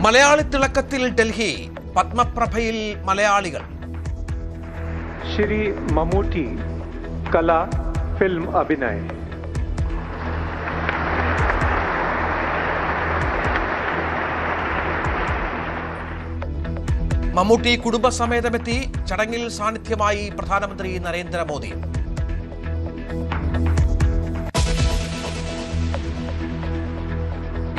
മലയാളി തിളക്കത്തിൽ ഡൽഹി പത്മപ്രഭയിൽ മലയാളികൾ. श्री ममूटी कला फिल्म अभिनय. മമ്മൂട്ടി കുടുംബസമേതമെത്തി. ചടങ്ങിൽ സാന്നിധ്യമായി പ്രധാനമന്ത്രി നരേന്ദ്രമോദി.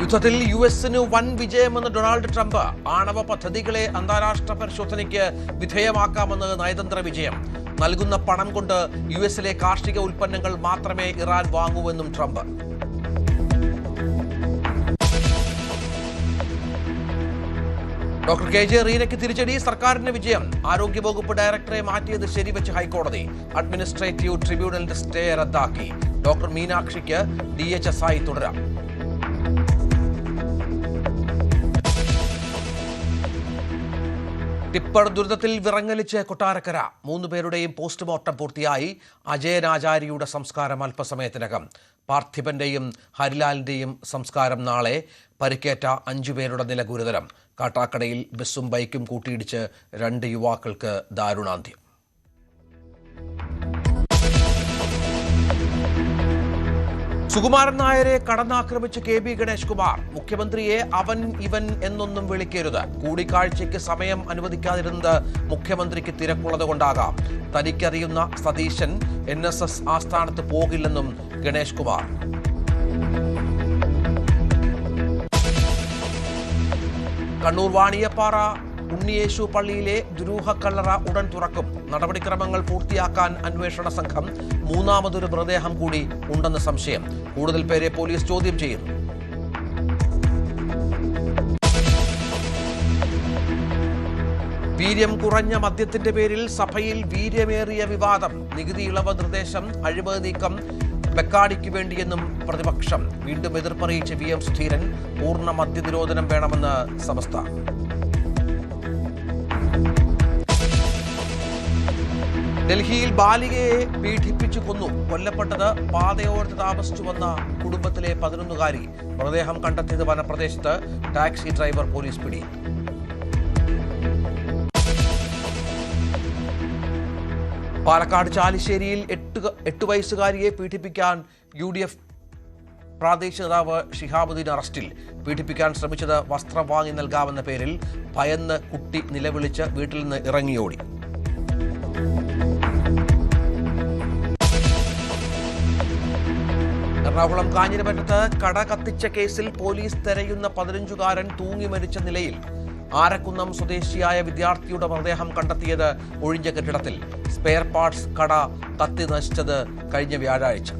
യുദ്ധത്തിൽ യുഎസിന് വൻ വിജയമെന്ന് ഡൊണാൾഡ് ട്രംപ്. ആണവ പദ്ധതികളെ അന്താരാഷ്ട്ര പരിശോധനയ്ക്ക് വിധേയമാക്കാമെന്ന് നയതന്ത്ര വിജയം. നൽകുന്ന പണം കൊണ്ട് യുഎസിലെ കാർഷിക ഉൽപ്പന്നങ്ങൾ മാത്രമേ ഇറാൻ വാങ്ങൂവെന്നും ട്രംപ്. ഡോക്ടർ കെ ജെ റീനയ്ക്ക് തിരിച്ചടി. സർക്കാരിന് വിജയം. ആരോഗ്യവകുപ്പ് ഡയറക്ടറെ മാറ്റിയത് ശരിവെച്ച് ഹൈക്കോടതി. അഡ്മിനിസ്ട്രേറ്റീവ് ട്രിബ്യൂണലിന്റെ സ്റ്റേ റദ്ദാക്കി. ഡോക്ടർ മീനാക്ഷിക്ക് DHS തുടരാം. ടിപ്പർ ദുരിതത്തിൽ വിറങ്ങലിച്ച് കൊട്ടാരക്കര. 3 പേരുടെയും പോസ്റ്റ്മോർട്ടം പൂർത്തിയായി. അജയനാചാര്യയുടെ സംസ്കാരം അല്പസമയത്തിനകം. പാർത്ഥിപന്റെയും ഹരിലാലിന്റെയും സംസ്കാരം നാളെ. പരിക്കേറ്റ 5 പേരുടെ നില ഗുരുതരം. കാട്ടാക്കടയിൽ ബസ്സും ബൈക്കും കൂട്ടിയിടിച്ച് 2 യുവാക്കൾക്ക് ദാരുണാന്ത്യം. സുകുമാരൻ നായരെ കടന്നാക്രമിച്ച് KB ഗണേഷ് കുമാർ. മുഖ്യമന്ത്രിയെ അവൻ ഇവൻ എന്നൊന്നും വിളിക്കരുത്. കൂടിക്കാഴ്ചയ്ക്ക് സമയം അനുവദിക്കാതിരുന്നത് മുഖ്യമന്ത്രിക്ക് തിരക്കുള്ളത് കൊണ്ടാകാം. തനിക്കറിയുന്ന സതീശൻ NSS ആസ്ഥാനത്ത് പോകില്ലെന്നും ഗണേഷ് കുമാർ. കണ്ണൂർ വാണിയപ്പാറ ഉണ്ണിയേശു പള്ളിയിലെ ദുരൂഹക്കല്ലറ ഉടൻ തുറക്കും. നടപടിക്രമങ്ങൾ പൂർത്തിയാക്കാൻ അന്വേഷണ സംഘം. 3ാമതൊരു മൃതദേഹം കൂടി ഉണ്ടെന്ന് സംശയം. കൂടുതൽ പേരെ പോലീസ് ചോദ്യം ചെയ്യുന്നു. വീര്യം കുറഞ്ഞ മദ്യത്തിന്റെ പേരിൽ സഭയിൽ വീര്യമേറിയ വിവാദം. നികുതി ഇളവ് നിർദ്ദേശം അഴിമതി നീക്കം ബെക്കാടിക്ക് വേണ്ടിയെന്നും പ്രതിപക്ഷം. വീണ്ടും എതിർപ്പറിയിച്ച് VM സുധീരൻ. പൂർണ്ണ മദ്യനിരോധനം വേണമെന്ന് സമസ്ത. ഡൽഹിയിൽ ബാലികയെ പീഡിപ്പിച്ചു കൊന്നു. കൊല്ലപ്പെട്ടത് പാതയോരത്ത് താമസിച്ചു വന്ന കുടുംബത്തിലെ 11കാരി. മൃതദേഹം കണ്ടെത്തിയത് വനപ്രദേശത്ത്. ടാക്സി ഡ്രൈവർ പോലീസ് പിടി. പാലക്കാട് ചാലിശ്ശേരിയിൽ 8 വയസ്സുകാരിയെ പീഡിപ്പിക്കാൻ UDF പ്രാദേശിക നേതാവ് ഷിഹാബുദ്ദീൻ അറസ്റ്റിൽ. പീഡിപ്പിക്കാൻ ശ്രമിച്ചത് വസ്ത്രം വാങ്ങി നൽകാമെന്ന പേരിൽ. ഭയന്ന് കുട്ടി നിലവിളിച്ച് വീട്ടിൽ നിന്ന് ഇറങ്ങിയോടി. എറണാകുളം കാഞ്ഞിരപ്പറ്റത്ത് കട കത്തിച്ച കേസിൽ പോലീസ് തെരയുന്ന 15കാരൻ തൂങ്ങി മരിച്ച നിലയിൽ. ആരക്കുന്നം സ്വദേശിയായ വിദ്യാർത്ഥിയുടെ മൃതദേഹം കണ്ടെത്തിയത് ഒഴിഞ്ഞ കെട്ടിടത്തിൽ. സ്പെയർ പാർട്സ് കട കത്തി നശിച്ചത് കഴിഞ്ഞ വ്യാഴാഴ്ച.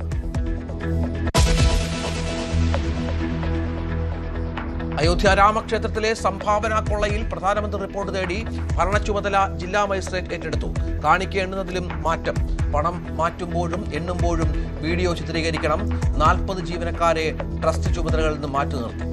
അയോധ്യ രാമക്ഷേത്രത്തിലെ സംഭാവന കൊള്ളയിൽ പ്രധാനമന്ത്രി റിപ്പോർട്ട് തേടി. ഭരണ ചുമതല ജില്ലാ മജിസ്ട്രേറ്റ് ഏറ്റെടുത്തു. കാണിക്ക എണ്ണുന്നതിലും മാറ്റം. പണം മാറ്റുമ്പോഴും എണ്ണുമ്പോഴും വീഡിയോ ചിത്രീകരിക്കണം. 40 ജീവനക്കാരെ ട്രസ്റ്റ് ചുമതലകളിൽ നിന്ന് മാറ്റി നിർത്തി.